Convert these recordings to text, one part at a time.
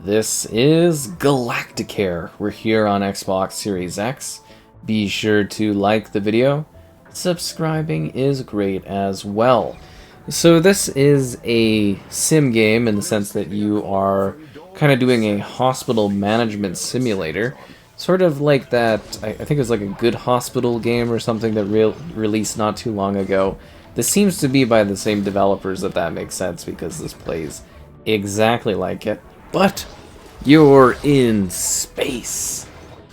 This is Galacticare. We're here on Xbox Series X. Be sure to like the video. Subscribing is great as well. So this is a sim game in the sense that you are kind of doing a hospital management simulator. Sort of like that, I think it was like a Good Hospital game or something that released not too long ago. This seems to be by the same developers, if that makes sense, because this plays exactly like it. But you're in space.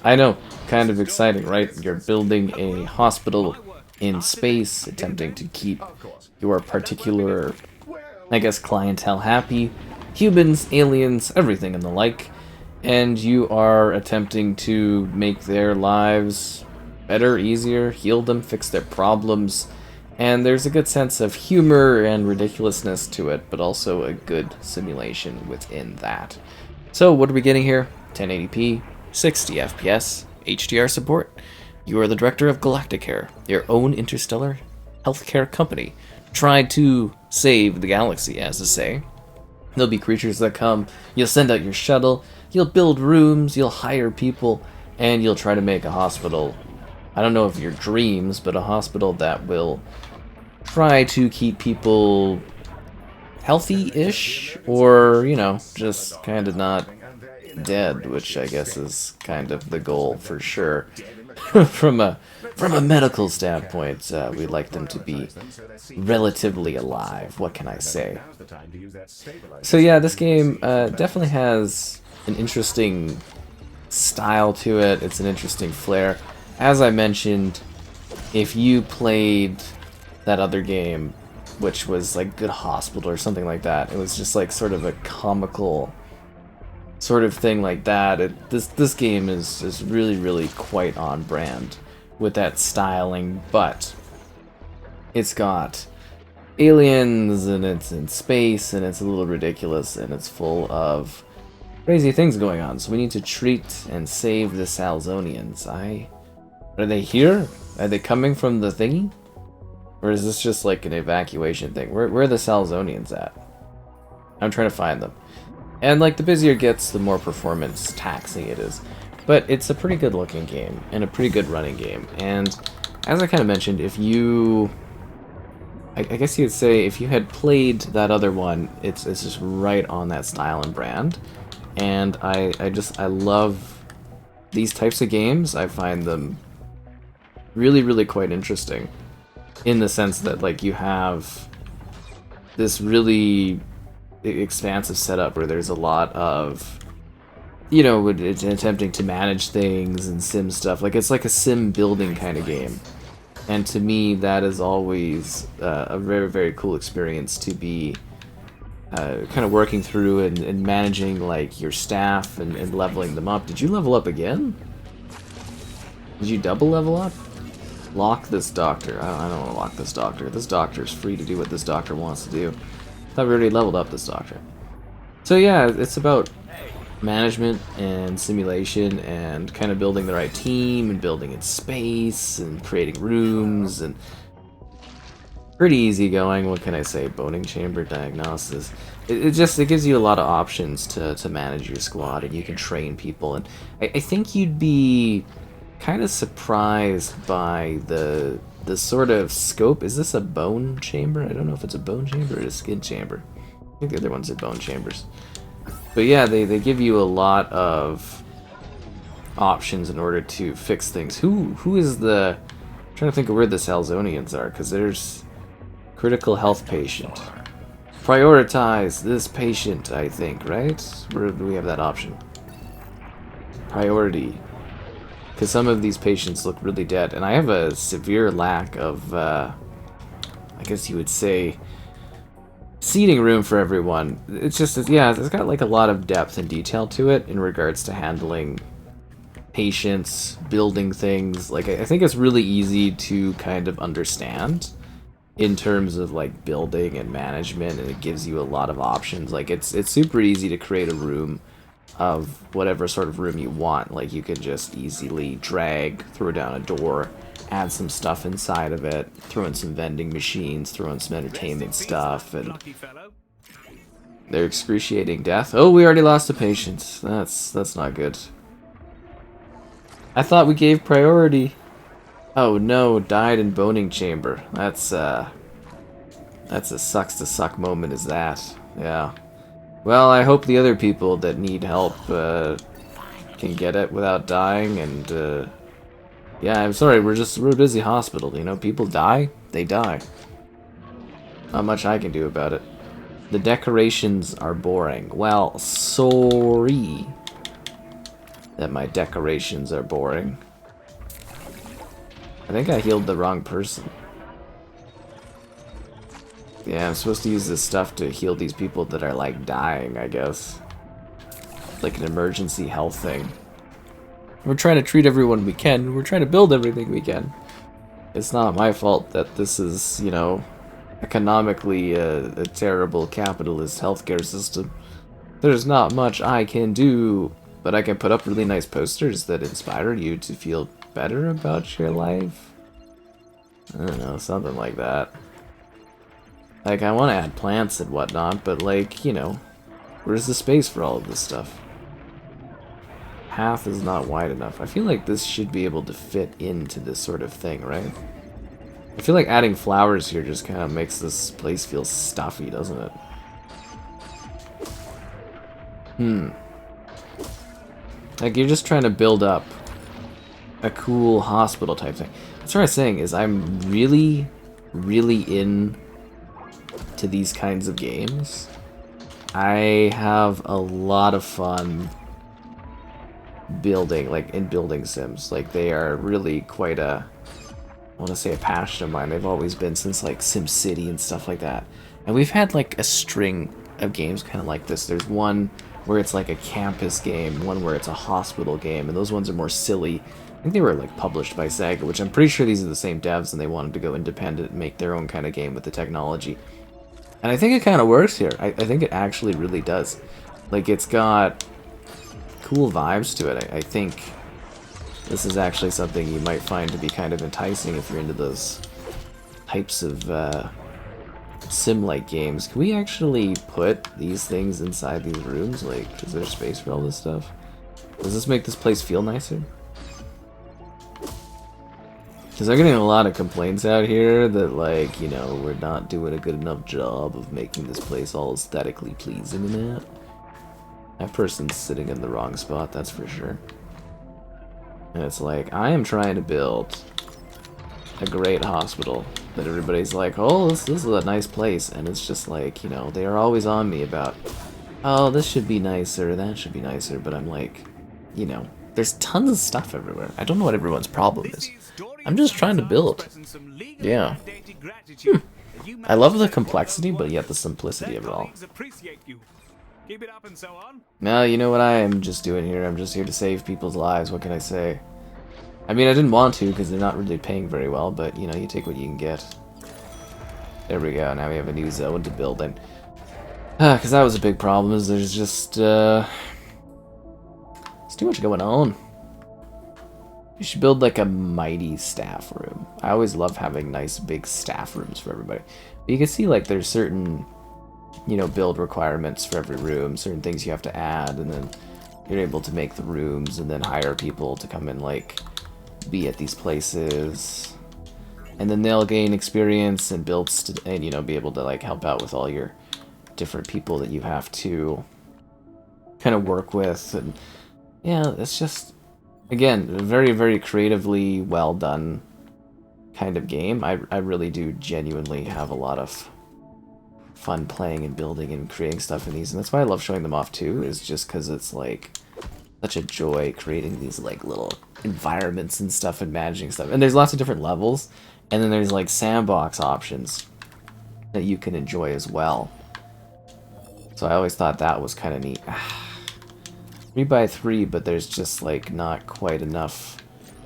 I know, kind of exciting, right? You're building a hospital in space, attempting to keep your particular, I guess, clientele happy. Humans, aliens, everything and the like. And you are attempting to make their lives better, easier, heal them, fix their problems. And there's a good sense of humor and ridiculousness to it, but also a good simulation within that. So what are we getting here? 1080p, 60 FPS, HDR support. You are the Director of Galacticare, your own interstellar healthcare company. Try to save the galaxy, as to say. There'll be creatures that come, you'll send out your shuttle, you'll build rooms, you'll hire people, and you'll try to make a hospital. I don't know if your dreams, but a hospital that will try to keep people healthy-ish, or, you know, just kind of not dead, which I guess is kind of the goal for sure. From a medical standpoint, we'd like them to be relatively alive. What can I say? So yeah, this game definitely has an interesting style to it. It's an interesting flair. As I mentioned, if you played that other game, which was like Good Hospital or something like that, it was just like sort of a comical sort of thing like that. This game is really quite on brand with that styling, but it's got aliens and it's in space and it's a little ridiculous and it's full of crazy things going on. So we need to treat and save the Salzonians. Are they here? Are they coming from the thingy? Or is this just like an evacuation thing? Where are the Salzonians at? I'm trying to find them. And like the busier it gets, the more performance taxing it is. But it's a pretty good looking game and a pretty good running game. And as I kind of mentioned, if you, I guess you would say, if you had played that other one, it's just right on that style and brand. And I love these types of games. I find them really quite interesting, in the sense that like you have this really expansive setup where there's a lot of, you know, it's attempting to manage things and sim stuff. Like it's like a sim building kind of game, and to me that is always a very cool experience to be kind of working through and managing like your staff and leveling them up. Did you level up again? Did you double level up? Lock this doctor. I don't want to lock this doctor. This doctor's free to do what this doctor wants to do. I thought we already leveled up this doctor. So yeah, it's about management and simulation and kind of building the right team and building in space and creating rooms and pretty easy going. What can I say? Boning chamber diagnosis. It gives you a lot of options to manage your squad, and you can train people. And I think you'd be kind of surprised by the sort of scope. Is this a bone chamber? I don't know if it's a bone chamber or a skin chamber. I think the other ones are bone chambers. But yeah, they give you a lot of options in order to fix things. Who is the... I'm trying to think of where the Salzonians are, because there's critical health patient. Prioritize this patient, I think, right? Where do we have that option? Priority. Because some of these patients look really dead, and I have a severe lack of, I guess you would say, seating room for everyone. It's just, yeah, it's got like a lot of depth and detail to it in regards to handling patients, building things. Like, I think it's really easy to kind of understand in terms of like building and management, and it gives you a lot of options. Like, it's super easy to create a room of whatever sort of room you want. Like, you can just easily drag, throw down a door, add some stuff inside of it, throw in some vending machines, throw in some entertainment stuff, and Their excruciating death. Oh, we already lost a patient. That's not good. I thought we gave priority. Oh no, died in boning chamber. That's a sucks to suck moment, is that? Yeah. Well, I hope the other people that need help can get it without dying, and yeah, I'm sorry, we're a busy hospital, you know, people die, they die. Not much I can do about it. The decorations are boring. Well, sorry that my decorations are boring. I think I healed the wrong person. Yeah, I'm supposed to use this stuff to heal these people that are, like, dying, I guess. Like an emergency health thing. We're trying to treat everyone we can. We're trying to build everything we can. It's not my fault that this is, you know, economically a terrible capitalist healthcare system. There's not much I can do, but I can put up really nice posters that inspire you to feel better about your life. I don't know, something like that. Like, I want to add plants and whatnot, but, like, you know, where's the space for all of this stuff? Path is not wide enough. I feel like this should be able to fit into this sort of thing, right? I feel like adding flowers here just kind of makes this place feel stuffy, doesn't it? Like, you're just trying to build up a cool hospital type thing. That's what I'm saying, is I'm really, really in to these kinds of games. I have a lot of fun building, like, in building sims. Like, they are really quite a, I want to say a passion of mine. They've always been since, like, SimCity and stuff like that. And we've had, like, a string of games kind of like this. There's one where it's like a campus game, one where it's a hospital game, and those ones are more silly. I think they were, like, published by Sega, which I'm pretty sure these are the same devs, and they wanted to go independent and make their own kind of game with the technology. And I think it kind of works here. I think it actually really does. Like, it's got cool vibes to it. I think this is actually something you might find to be kind of enticing if you're into those types of sim-like games. Can we actually put these things inside these rooms? Like, is there space for all this stuff? Does this make this place feel nicer? Because I'm getting a lot of complaints out here that, like, you know, we're not doing a good enough job of making this place all aesthetically pleasing and that. That person's sitting in the wrong spot, that's for sure. And it's like, I am trying to build a great hospital that everybody's like, oh, this is a nice place. And it's just like, you know, they are always on me about, oh, this should be nicer, that should be nicer. But I'm like, you know, there's tons of stuff everywhere. I don't know what everyone's problem is. I'm just trying to build. Yeah. I love the complexity, but yet the simplicity of it all. Now, you know what I am just doing here? I'm just here to save people's lives. What can I say? I mean, I didn't want to because they're not really paying very well, but, you know, you take what you can get. There we go. Now we have a new zone to build in. Because that was a big problem, is there's just, there's too much going on. You should build, like, a mighty staff room. I always love having nice, big staff rooms for everybody. But you can see, like, there's certain, you know, build requirements for every room, certain things you have to add, and then you're able to make the rooms and then hire people to come and, like, be at these places. And then they'll gain experience and and, you know, be able to, like, help out with all your different people that you have to kind of work with. And, yeah, it's just, again, a very, very creatively well done kind of game. I really do genuinely have a lot of fun playing and building and creating stuff in these, and that's why I love showing them off too, is just because it's like such a joy creating these like little environments and stuff and managing stuff. And there's lots of different levels, and then there's like sandbox options that you can enjoy as well. So I always thought that was kind of neat. 3x3, but there's just like not quite enough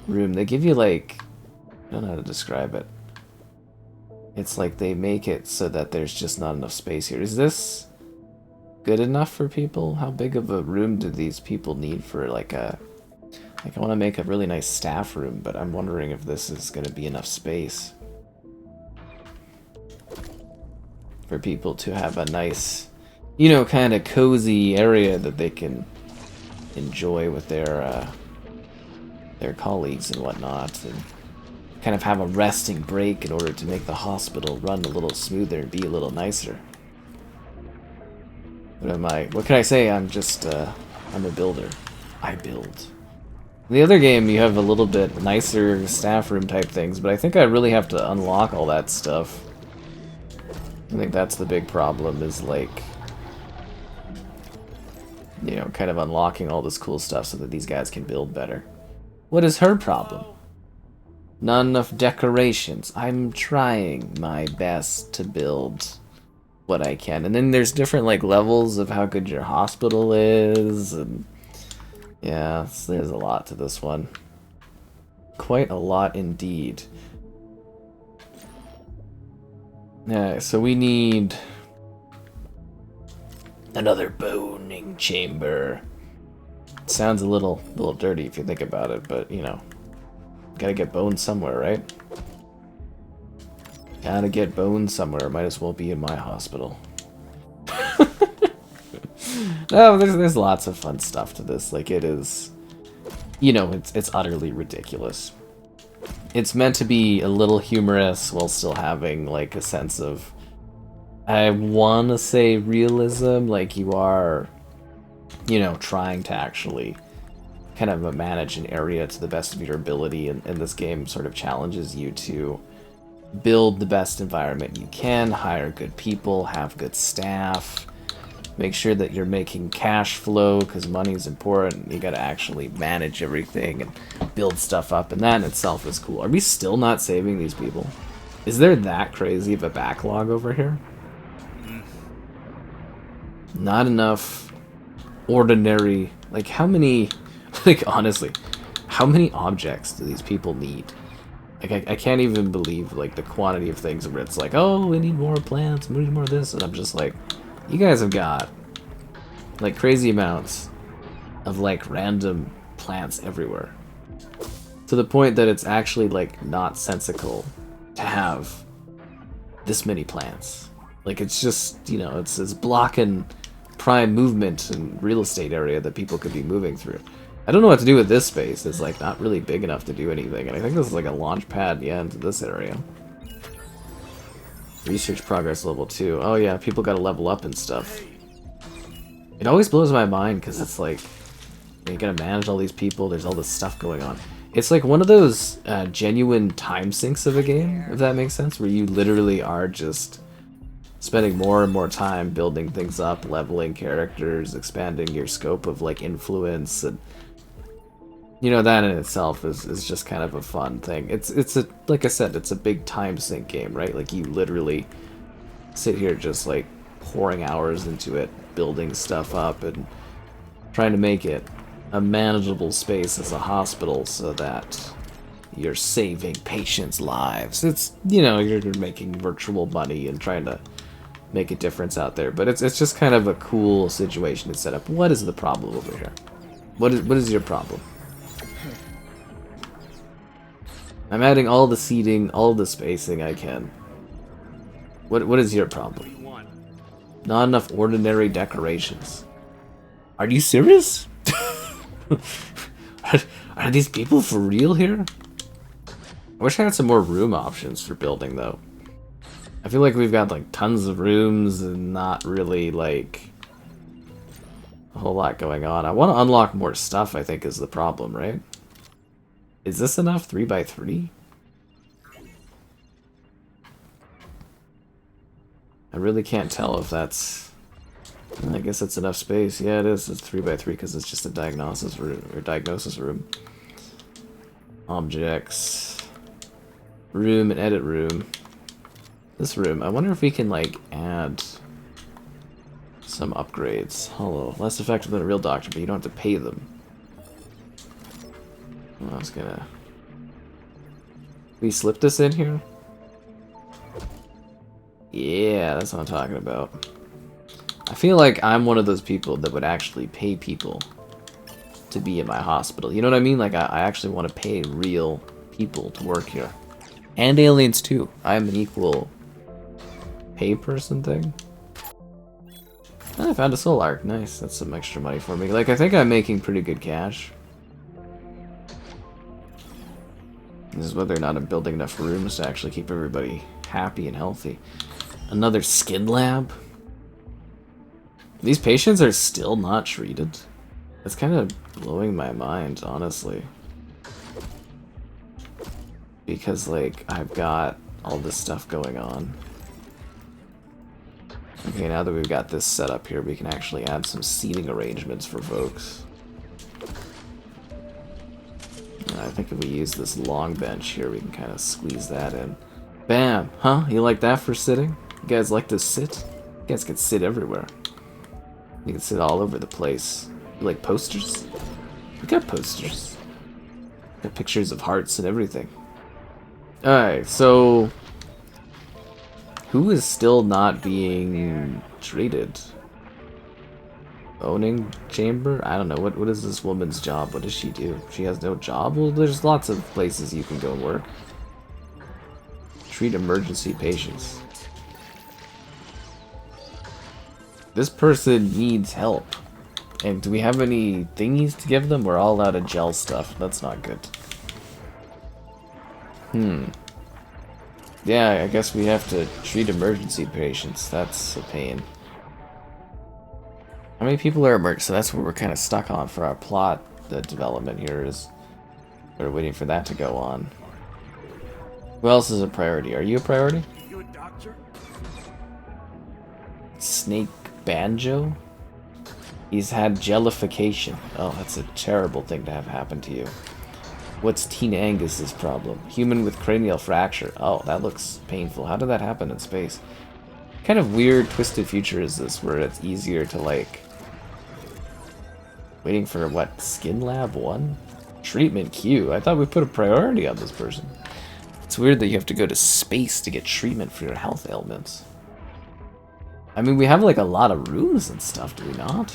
room. They give you like, I don't know how to describe it. It's like they make it so that there's just not enough space here. Is this good enough for people? How big of a room do these people need for like a... Like, I want to make a really nice staff room, but I'm wondering if this is going to be enough space for people to have a nice you know, kind of cozy area that they can enjoy with their colleagues and whatnot, and kind of have a resting break in order to make the hospital run a little smoother and be a little nicer. What can I say? I'm just, I'm a builder. I build. In the other game, you have a little bit nicer staff room type things, but I think I really have to unlock all that stuff. I think that's the big problem, is like, you know, kind of unlocking all this cool stuff so that these guys can build better. What is her problem? Not enough decorations. I'm trying my best to build what I can. And then there's different like levels of how good your hospital is, and yeah, there's a lot to this one. Quite a lot indeed. So we need another boning chamber. It sounds a little dirty if you think about it, but you know, gotta get bones somewhere, right? Gotta get bones somewhere. Might as well be in my hospital. No, there's lots of fun stuff to this. Like, it is, you know, it's utterly ridiculous. It's meant to be a little humorous while still having like a sense of, I want to say, realism. Like, you are, you know, trying to actually kind of manage an area to the best of your ability, and this game sort of challenges you to build the best environment you can, hire good people, have good staff, make sure that you're making cash flow, because money is important. You got to actually manage everything and build stuff up, and that in itself is cool. Are we still not saving these people? Is there that crazy of a backlog over here? Not enough ordinary, like, how many, like, honestly, how many objects do these people need? Like, I can't even believe, like, the quantity of things where it's like, oh, we need more plants, we need more of this, and I'm just like, you guys have got, like, crazy amounts of, like, random plants everywhere. To the point that it's actually, like, not sensical to have this many plants. Like, it's just, you know, it's blocking prime movement and real estate area that people could be moving through. I don't know what to do with this space. It's, like, not really big enough to do anything, and I think this is, like, a launch pad, yeah, into this area. Research progress level 2. Oh yeah, people gotta level up and stuff. It always blows my mind, because it's like, you gotta manage all these people, there's all this stuff going on. It's like one of those genuine time sinks of a game, if that makes sense, where you literally are just spending more and more time building things up, leveling characters, expanding your scope of like influence, and you know, that in itself is just kind of a fun thing. It's a, like I said, it's a big time sink game, right? Like, you literally sit here just like pouring hours into it, building stuff up and trying to make it a manageable space as a hospital so that you're saving patients' lives. It's, you know, you're making virtual money and trying to make a difference out there. But it's just kind of a cool situation to set up. What is the problem over here? What is your problem? I'm adding all the seating, all the spacing I can. What is your problem? Not enough ordinary decorations. Are you serious? Are these people for real here? I wish I had some more room options for building, though. I feel like we've got like tons of rooms and not really like a whole lot going on. I want to unlock more stuff, I think, is the problem, right? Is this enough? 3x3? I really can't tell if that's... I guess it's enough space. Yeah, it is. It's 3x3 because it's just a diagnosis room. Objects. Room and edit room. This room. I wonder if we can, like, add some upgrades. Hollow. Less effective than a real doctor, but you don't have to pay them. I was gonna... We slip this in here? Yeah, that's what I'm talking about. I feel like I'm one of those people that would actually pay people to be in my hospital. You know what I mean? Like, I actually want to pay real people to work here. And aliens, too. I'm an equal pay person thing. I found a soul arc. Nice. That's some extra money for me. Like, I think I'm making pretty good cash. This is whether or not I'm building enough rooms to actually keep everybody happy and healthy. Another skin lab? These patients are still not treated. That's kind of blowing my mind, honestly. Because, like, I've got all this stuff going on. Okay, now that we've got this set up here, we can actually add some seating arrangements for folks. And I think if we use this long bench here, we can kind of squeeze that in. Bam! Huh? You like that for sitting? You guys like to sit? You guys can sit everywhere. You can sit all over the place. You like posters? We got posters. Got pictures of hearts and everything. Alright, so... who is still not being treated? Owning chamber? I don't know. What is this woman's job? What does she do? She has no job? Well, there's lots of places you can go and work. Treat emergency patients. This person needs help. And do we have any thingies to give them? We're all out of gel stuff. That's not good. Yeah, I guess we have to treat emergency patients. That's a pain. How many people are emerged? So that's what we're kind of stuck on for our plot. The development here is we're waiting for that to go on. Who else is a priority? Are you a priority? You a doctor? Snake Banjo? He's had jellification. Oh, that's a terrible thing to have happen to you. What's Teen Angus's problem? Human with cranial fracture. Oh, that looks painful. How did that happen in space? What kind of weird, twisted future is this where it's easier to, like... waiting for, what, Skin Lab 1? Treatment queue. I thought we put a priority on this person. It's weird that you have to go to space to get treatment for your health ailments. I mean, we have, like, a lot of rooms and stuff, do we not?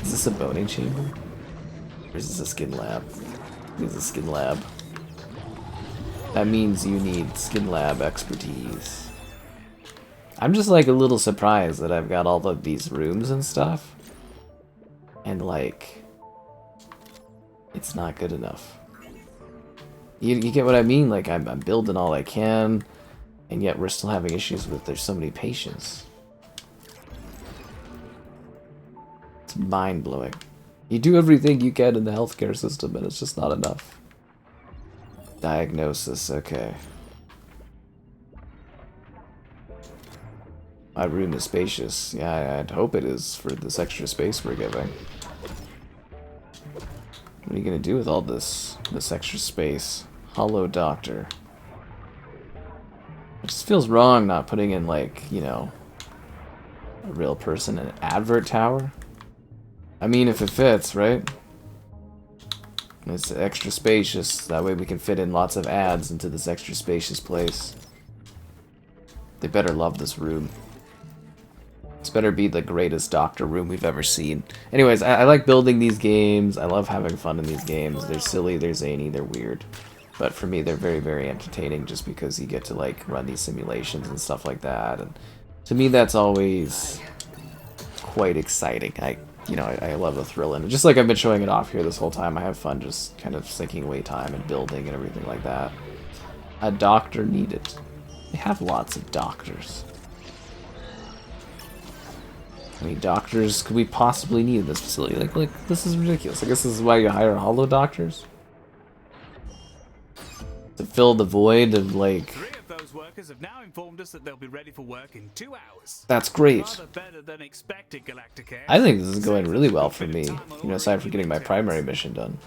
Is this a boning chamber? Or is this a skin lab? This is a skin lab. That means you need skin lab expertise. I'm just like a little surprised that I've got all of these rooms and stuff. And like, it's not good enough. You get what I mean? Like I'm building all I can, and yet we're still having issues with there's so many patients. It's mind-blowing. You do everything you can in the healthcare system, and it's just not enough. Diagnosis, okay. My room is spacious. Yeah, I'd hope it is for this extra space we're giving. What are you gonna do with all this extra space? Hollow doctor. It just feels wrong not putting in, like, you know, a real person in an advert tower. I mean, if it fits, right? It's extra spacious. That way we can fit in lots of ads into this extra spacious place. They better love this room. This better be the greatest doctor room we've ever seen. Anyways, I like building these games. I love having fun in these games. They're silly, they're zany, they're weird. But for me, they're very, very entertaining just because you get to, like, run these simulations and stuff like that. And to me, that's always quite exciting. You know, I love the thrill in it. Just like I've been showing it off here this whole time, I have fun just kind of sinking away time and building and everything like that. A doctor needed. They have lots of doctors. How many doctors could we possibly need in this facility? Like, this is ridiculous. I guess this is why you hire hollow doctors? To fill the void of, like... Those workers have now informed us that they'll be ready for work in 2 hours. That's great. Rather better than expected, Galacticare. I think this is going really well for me, you know, aside from getting my primary mission done.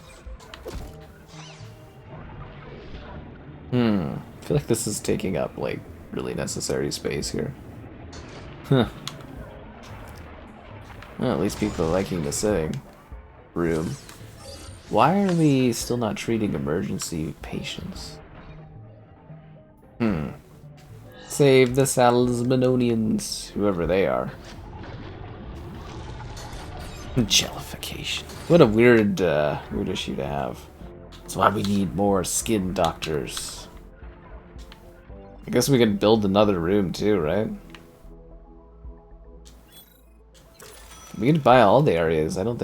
I feel like this is taking up, like, really necessary space here. Huh. Well, at least people are liking the sitting room. Why are we still not treating emergency patients? Save the Salzmanonians, whoever they are. Jellification. What a weird, weird issue to have. That's why we need more skin doctors. I guess we could build another room too, right? We can buy all the areas. I don't think